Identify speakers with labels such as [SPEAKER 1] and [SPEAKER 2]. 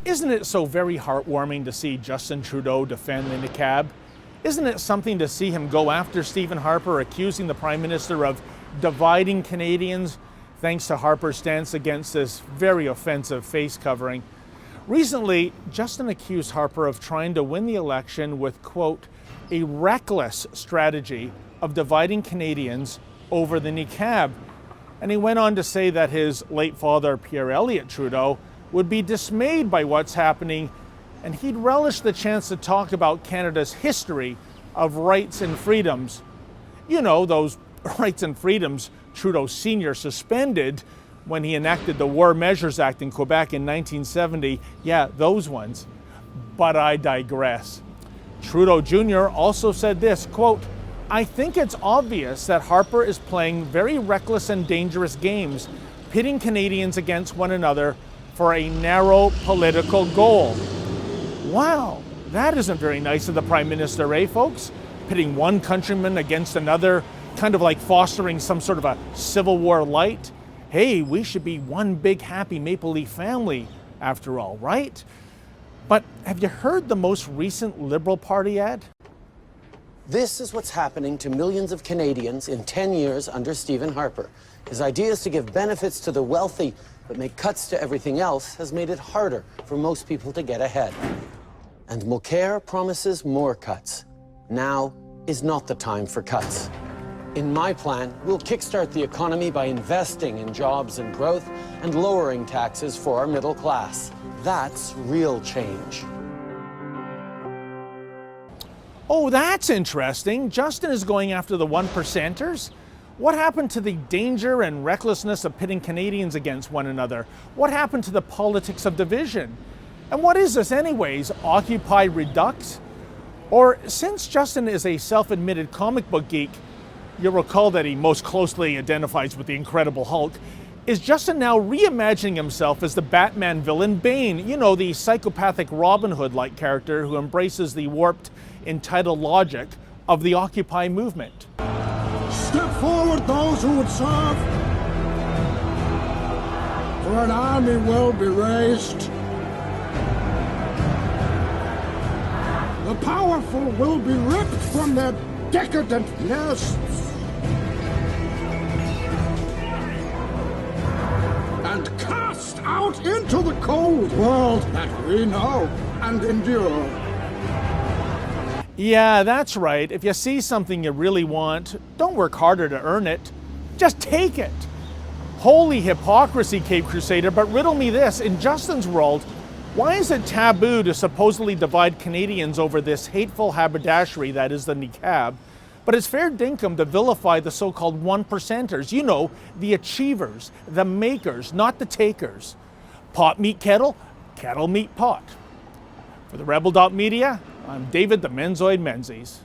[SPEAKER 1] Isn't it so very heartwarming to see Justin Trudeau defend the niqab? Isn't it something to see him go after Stephen Harper, accusing the Prime Minister of dividing Canadians, thanks to Harper's stance against this very offensive face covering? Recently, Justin accused Harper of trying to win the election with, quote, a reckless strategy of dividing Canadians over the niqab. And he went on to say that his late father, Pierre Trudeau, would be dismayed by what's happening, and he'd relish the chance to talk about Canada's history of rights and freedoms. You know, those rights and freedoms Trudeau Sr. suspended when he enacted the War Measures Act in Quebec in 1970. Yeah, those ones. But I digress. Trudeau Jr. also said this, quote, I think it's obvious that Harper is playing very reckless and dangerous games, pitting Canadians against one another for a narrow political goal. Wow, that isn't very nice of the Prime Minister, eh, folks? Pitting one countryman against another, kind of like fostering some sort of a Civil War light. Hey, we should be one big happy Maple Leaf family, after all, right? But have you heard the most recent Liberal Party ad?
[SPEAKER 2] This is what's happening to millions of Canadians in 10 years under Stephen Harper. His ideas to give benefits to the wealthy but make cuts to everything else has made it harder for most people to get ahead. And Mulcair promises more cuts. Now is not the time for cuts. In my plan, we'll kickstart the economy by investing in jobs and growth and lowering taxes for our middle class. That's real change.
[SPEAKER 1] Oh, that's interesting. Justin is going after the 1%ers? What happened to the danger and recklessness of pitting Canadians against one another? What happened to the politics of division? And what is this anyways, Occupy Redux? Or since Justin is a self-admitted comic book geek, you'll recall that he most closely identifies with the Incredible Hulk, is Justin now reimagining himself as the Batman villain Bane? You know, the psychopathic Robin Hood-like character who embraces the warped, entitled logic of the Occupy movement.
[SPEAKER 3] Step forward those who would serve, for an army will be raised. The powerful will be ripped from their decadent nests and cast out into the cold world that we know and endure.
[SPEAKER 1] Yeah, that's right. If you see something you really want, don't work harder to earn it. Just take it. Holy hypocrisy, Cape Crusader, but riddle me this. In Justin's world, why is it taboo to supposedly divide Canadians over this hateful haberdashery that is the niqab, but it's fair dinkum to vilify the so-called 1%ers? You know, the achievers, the makers, not the takers. Pot meet kettle, kettle meet pot. For the Rebel.Media, I'm David the Menzoid Menzies.